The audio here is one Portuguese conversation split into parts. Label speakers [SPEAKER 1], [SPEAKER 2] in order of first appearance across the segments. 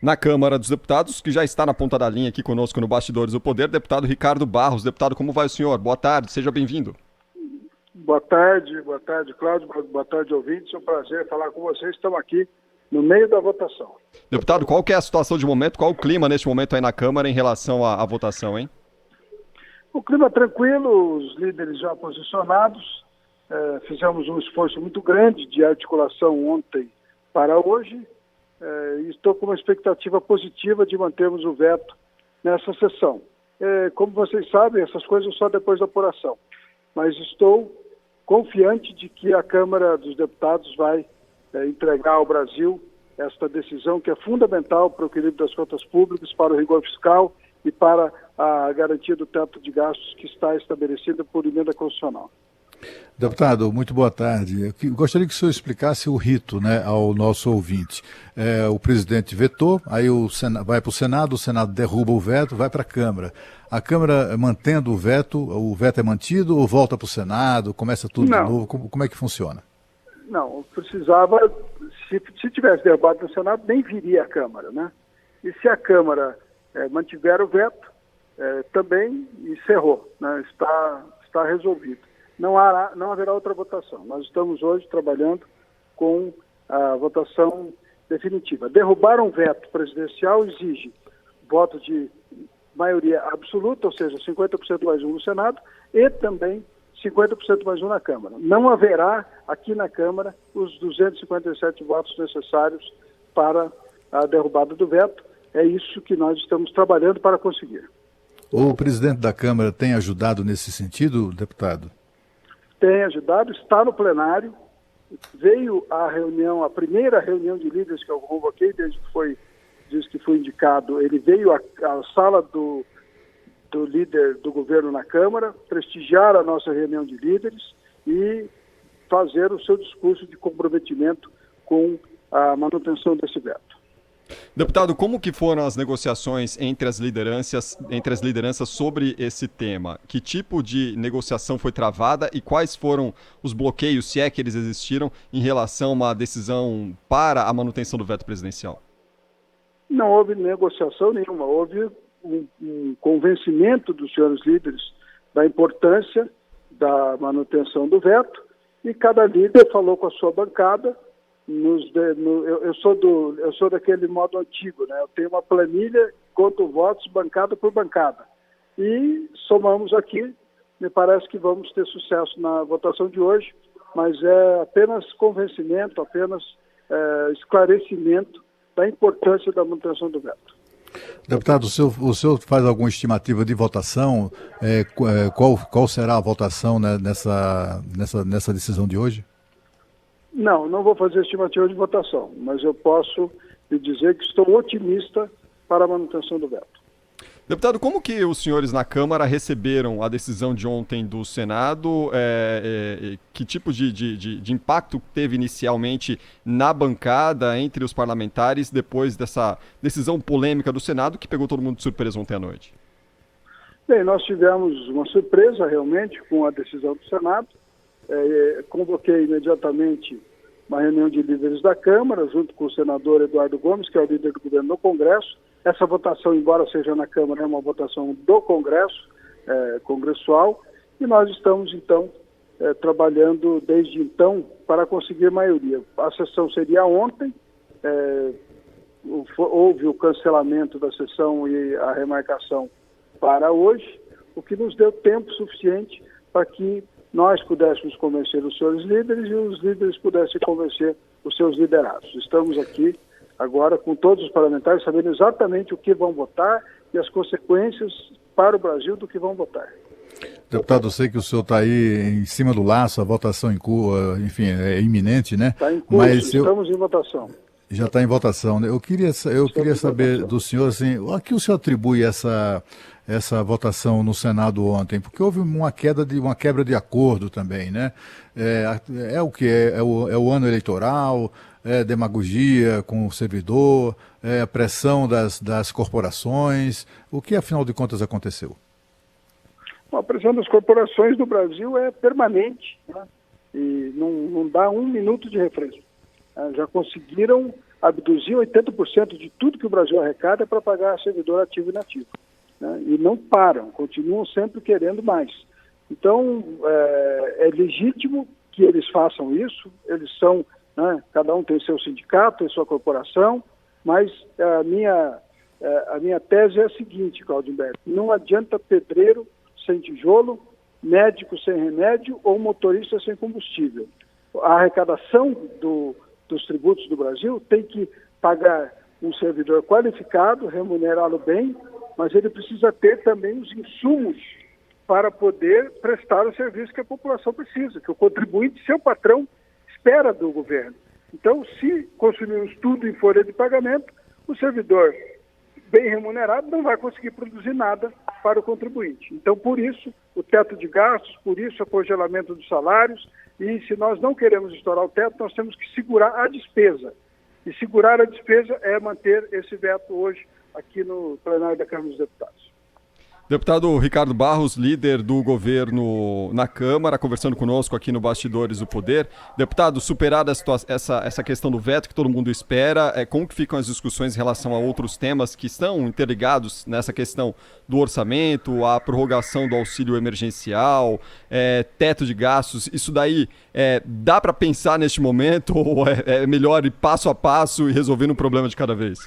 [SPEAKER 1] Na Câmara dos Deputados, que já está na ponta da linha aqui conosco no Bastidores do Poder, deputado Ricardo Barros. Deputado, como vai o senhor? Boa tarde, seja bem-vindo.
[SPEAKER 2] Boa tarde, Cláudio, boa tarde, ouvintes. É um prazer falar com vocês. Estamos aqui no meio da votação.
[SPEAKER 1] Deputado, qual que é a situação de momento, qual o clima neste momento aí na Câmara em relação à votação, hein?
[SPEAKER 2] O clima tranquilo, os líderes já posicionados. Fizemos um esforço muito grande de articulação ontem para hoje. E estou com uma expectativa positiva de mantermos o veto nessa sessão. Como vocês sabem, essas coisas só depois da apuração. Mas estou confiante de que a Câmara dos Deputados vai entregar ao Brasil esta decisão que é fundamental para o equilíbrio das contas públicas, para o rigor fiscal e para a garantia do teto de gastos que está estabelecida por emenda constitucional.
[SPEAKER 3] Deputado, muito boa tarde. Eu gostaria que o senhor explicasse o rito, né, ao nosso ouvinte. O presidente vetou, aí vai para o Senado derruba o veto, vai para a Câmara. A Câmara, mantendo o veto é mantido ou volta para o Senado, começa tudo de novo? Como é que funciona?
[SPEAKER 2] Não, precisava, se tivesse derrubado no Senado, nem viria à Câmara, né? E se a Câmara mantiver o veto, também encerrou, né? Está resolvido. Não haverá outra votação. Nós estamos hoje trabalhando com a votação definitiva. Derrubar um veto presidencial exige voto de maioria absoluta, ou seja, 50% mais um no Senado, e também 50% mais um na Câmara. Não haverá aqui na Câmara os 257 votos necessários para a derrubada do veto. É isso que nós estamos trabalhando para conseguir.
[SPEAKER 3] O presidente da Câmara tem ajudado nesse sentido, deputado?
[SPEAKER 2] Tem ajudado, está no plenário, veio a primeira reunião de líderes que eu convoquei desde que fui indicado, ele veio à sala do líder do governo na Câmara, prestigiar a nossa reunião de líderes e fazer o seu discurso de comprometimento com a manutenção desse veto.
[SPEAKER 1] Deputado, como que foram as negociações entre as lideranças sobre esse tema? Que tipo de negociação foi travada e quais foram os bloqueios, se é que eles existiram, em relação a uma decisão para a manutenção do veto presidencial?
[SPEAKER 2] Não houve negociação nenhuma, houve um convencimento dos senhores líderes da importância da manutenção do veto e cada líder falou com a sua bancada. Eu sou daquele modo antigo, né? Eu tenho uma planilha, conto votos bancada por bancada. E somamos aqui, me parece que vamos ter sucesso na votação de hoje, mas é apenas convencimento, apenas esclarecimento da importância da manutenção do veto.
[SPEAKER 3] Deputado, o senhor faz alguma estimativa de votação? Qual será a votação, né, nessa decisão de hoje?
[SPEAKER 2] Não vou fazer estimativa de votação, mas eu posso lhe dizer que estou otimista para a manutenção do veto.
[SPEAKER 1] Deputado, como que os senhores na Câmara receberam a decisão de ontem do Senado? Que tipo de impacto teve inicialmente na bancada, entre os parlamentares, depois dessa decisão polêmica do Senado, que pegou todo mundo de surpresa ontem à noite?
[SPEAKER 2] Bem, nós tivemos uma surpresa realmente com a decisão do Senado. Convoquei imediatamente uma reunião de líderes da Câmara, junto com o senador Eduardo Gomes, que é o líder do governo no Congresso. Essa votação, embora seja na Câmara, é uma votação do Congresso, congressual, e nós estamos, então, trabalhando desde então para conseguir maioria. A sessão seria ontem, houve o cancelamento da sessão e a remarcação para hoje, o que nos deu tempo suficiente para que nós pudéssemos convencer os senhores líderes e os líderes pudessem convencer os seus liderados. Estamos aqui agora com todos os parlamentares sabendo exatamente o que vão votar e as consequências para o Brasil do que vão votar.
[SPEAKER 3] Deputado, eu sei que o senhor está aí em cima do laço, a votação enfim, é iminente, né?
[SPEAKER 2] Está em curso, estamos em votação.
[SPEAKER 3] Já está em votação, né? Eu queria saber do senhor, assim, a que o senhor atribui essa votação no Senado ontem? Porque houve uma quebra de acordo também, né? O que é o ano eleitoral, demagogia com o servidor, a pressão das corporações. O que, afinal de contas, aconteceu?
[SPEAKER 2] Bom, a pressão das corporações no Brasil é permanente, né? E não dá um minuto de refresco. Já conseguiram abduzir 80% de tudo que o Brasil arrecada para pagar servidor ativo e inativo, né? E não param, continuam sempre querendo mais. Então, é legítimo que eles façam isso, eles são, né, cada um tem seu sindicato, tem sua corporação, mas a minha tese é a seguinte, Claudimberto: não adianta pedreiro sem tijolo, médico sem remédio ou motorista sem combustível. A arrecadação dos tributos do Brasil tem que pagar um servidor qualificado, remunerá-lo bem, mas ele precisa ter também os insumos para poder prestar o serviço que a população precisa, que o contribuinte, seu patrão, espera do governo. Então, se consumirmos tudo em folha de pagamento, o servidor bem remunerado não vai conseguir produzir nada para o contribuinte. Então, por isso, o teto de gastos, por isso o congelamento dos salários, e se nós não queremos estourar o teto, nós temos que segurar a despesa. E segurar a despesa é manter esse veto hoje aqui no plenário da Câmara dos Deputados.
[SPEAKER 1] Deputado Ricardo Barros, líder do governo na Câmara, conversando conosco aqui no Bastidores do Poder. Deputado, superada essa questão do veto que todo mundo espera, como que ficam as discussões em relação a outros temas que estão interligados nessa questão do orçamento, a prorrogação do auxílio emergencial, teto de gastos? Isso daí dá para pensar neste momento ou é melhor ir passo a passo e resolvendo um problema de cada vez?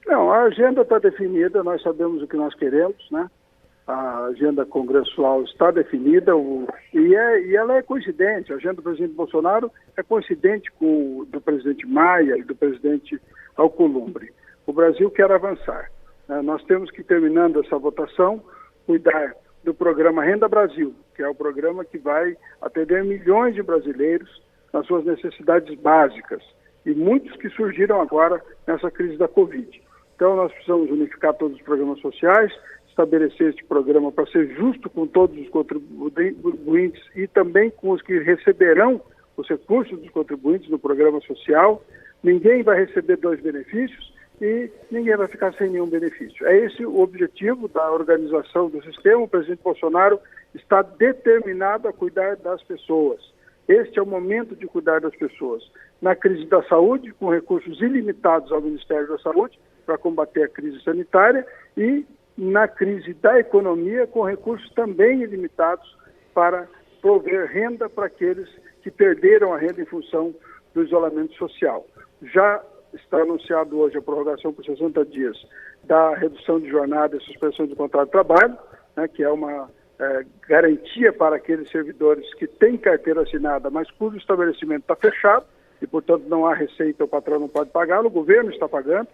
[SPEAKER 2] Não, a agenda está definida, nós sabemos o que nós queremos, né? A agenda congressual está definida e ela é coincidente. A agenda do presidente Bolsonaro é coincidente com o do presidente Maia e do presidente Alcolumbre. O Brasil quer avançar. Nós temos que, terminando essa votação, cuidar do programa Renda Brasil, que é o programa que vai atender milhões de brasileiros nas suas necessidades básicas, e muitos que surgiram agora nessa crise da Covid. Então, nós precisamos unificar todos os programas sociais, estabelecer este programa para ser justo com todos os contribuintes e também com os que receberão os recursos dos contribuintes do programa social. Ninguém vai receber 2 benefícios e ninguém vai ficar sem nenhum benefício. É esse o objetivo da organização do sistema. O presidente Bolsonaro está determinado a cuidar das pessoas. Este é o momento de cuidar das pessoas. Na crise da saúde, com recursos ilimitados ao Ministério da Saúde para combater a crise sanitária, e na crise da economia, com recursos também ilimitados para prover renda para aqueles que perderam a renda em função do isolamento social. Já está anunciado hoje a prorrogação por 60 dias da redução de jornada e suspensão de contrato de trabalho, né, que é uma garantia para aqueles servidores que têm carteira assinada, mas cujo estabelecimento está fechado e, portanto, não há receita, o patrão não pode pagá-lo, o governo está pagando.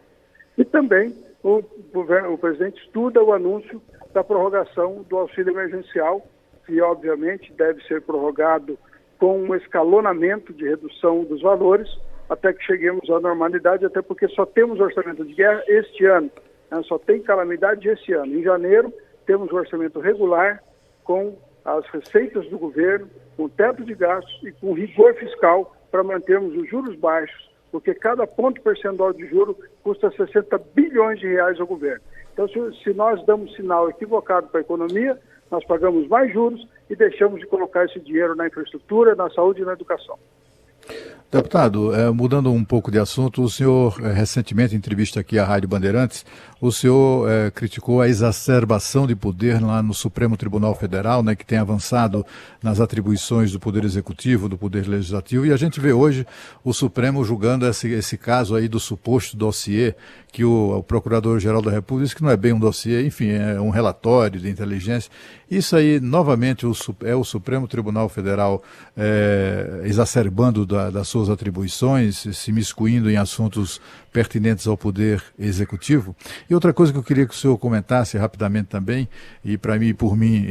[SPEAKER 2] E também o presidente estuda o anúncio da prorrogação do auxílio emergencial, que obviamente deve ser prorrogado com um escalonamento de redução dos valores até que cheguemos à normalidade, até porque só temos orçamento de guerra este ano, né? Só tem calamidade esse ano. Em janeiro temos o orçamento regular com as receitas do governo, com teto de gastos e com rigor fiscal para mantermos os juros baixos, porque cada ponto percentual de juro custa 60 bilhões de reais ao governo. Então, se nós damos sinal equivocado para a economia, nós pagamos mais juros e deixamos de colocar esse dinheiro na infraestrutura, na saúde e na educação.
[SPEAKER 3] Deputado, mudando um pouco de assunto, o senhor, recentemente, em entrevista aqui à Rádio Bandeirantes, o senhor criticou a exacerbação de poder lá no Supremo Tribunal Federal, né, que tem avançado nas atribuições do Poder Executivo, do Poder Legislativo, e a gente vê hoje o Supremo julgando esse caso aí do suposto dossiê, que o Procurador-Geral da República disse que não é bem um dossiê, enfim, é um relatório de inteligência. Isso aí, novamente, é o Supremo Tribunal Federal exacerbando das suas atribuições, se miscuindo em assuntos pertinentes ao Poder Executivo. E outra coisa que eu queria que o senhor comentasse rapidamente também, e para mim, por mim,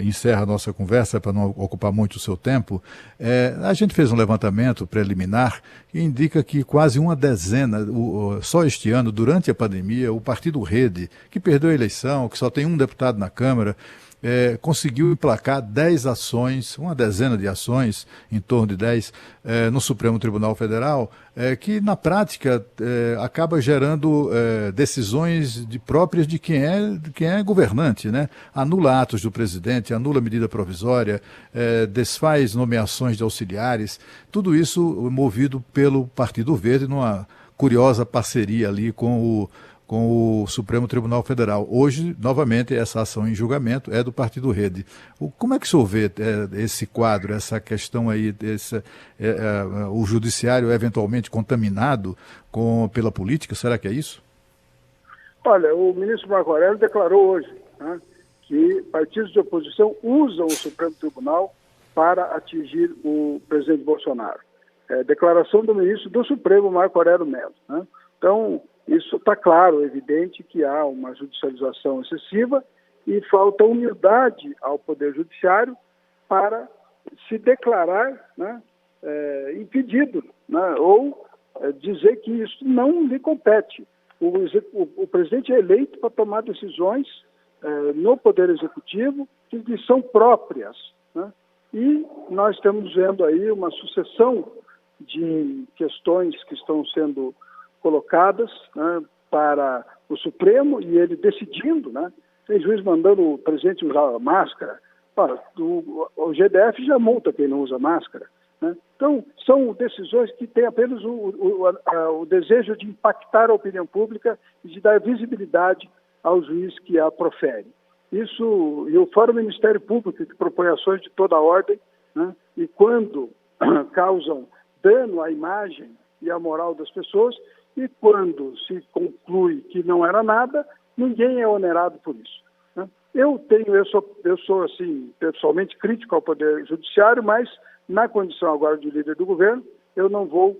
[SPEAKER 3] encerra a nossa conversa para não ocupar muito o seu tempo, a gente fez um levantamento preliminar que indica que quase uma dezena, só este ano, durante a pandemia, o Partido Rede, que perdeu a eleição, que só tem um deputado na Câmara, conseguiu emplacar 10 ações, uma dezena de ações, em torno de 10, no Supremo Tribunal Federal, que na prática acaba gerando decisões próprias de quem é governante, né? Anula atos do presidente, anula medida provisória, desfaz nomeações de auxiliares, tudo isso movido pelo Partido Verde numa curiosa parceria ali com o Supremo Tribunal Federal. Hoje, novamente, essa ação em julgamento é do Partido Rede. Como é que o senhor vê esse quadro, essa questão aí, o judiciário eventualmente contaminado pela política? Será que é isso?
[SPEAKER 2] Olha, o ministro Marco Aurélio declarou hoje, né, que partidos de oposição usam o Supremo Tribunal para atingir o presidente Bolsonaro. Declaração do ministro do Supremo, Marco Aurélio Mello, né? Então, isso está claro, evidente que há uma judicialização excessiva e falta humildade ao Poder Judiciário para se declarar, né, impedido, né, ou dizer que isso não lhe compete. O presidente é eleito para tomar decisões no Poder Executivo que lhe são próprias, né? E nós estamos vendo aí uma sucessão de questões que estão sendo colocadas, né, para o Supremo e ele decidindo, né? Tem juiz mandando o presidente usar máscara. O GDF já multa quem não usa máscara, né? Então, são decisões que têm apenas o desejo de impactar a opinião pública e de dar visibilidade ao juiz que a profere. Isso, e o Fórum Ministério Público, que propõe ações de toda a ordem, né? E quando causam dano à imagem e à moral das pessoas, e quando se conclui que não era nada, ninguém é onerado por isso, né? Eu sou assim, pessoalmente crítico ao Poder Judiciário, mas na condição agora de líder do governo, eu não vou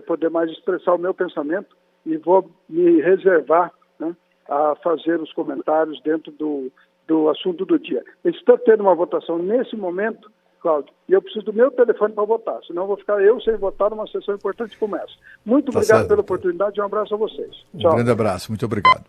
[SPEAKER 2] poder mais expressar o meu pensamento e vou me reservar, né, a fazer os comentários dentro do assunto do dia. Está tendo uma votação nesse momento, Cláudio, e eu preciso do meu telefone para votar, senão eu vou ficar sem votar numa sessão importante como essa. Muito obrigado pela oportunidade e um abraço a vocês.
[SPEAKER 3] Um
[SPEAKER 2] Tchau.
[SPEAKER 3] grande abraço, muito obrigado.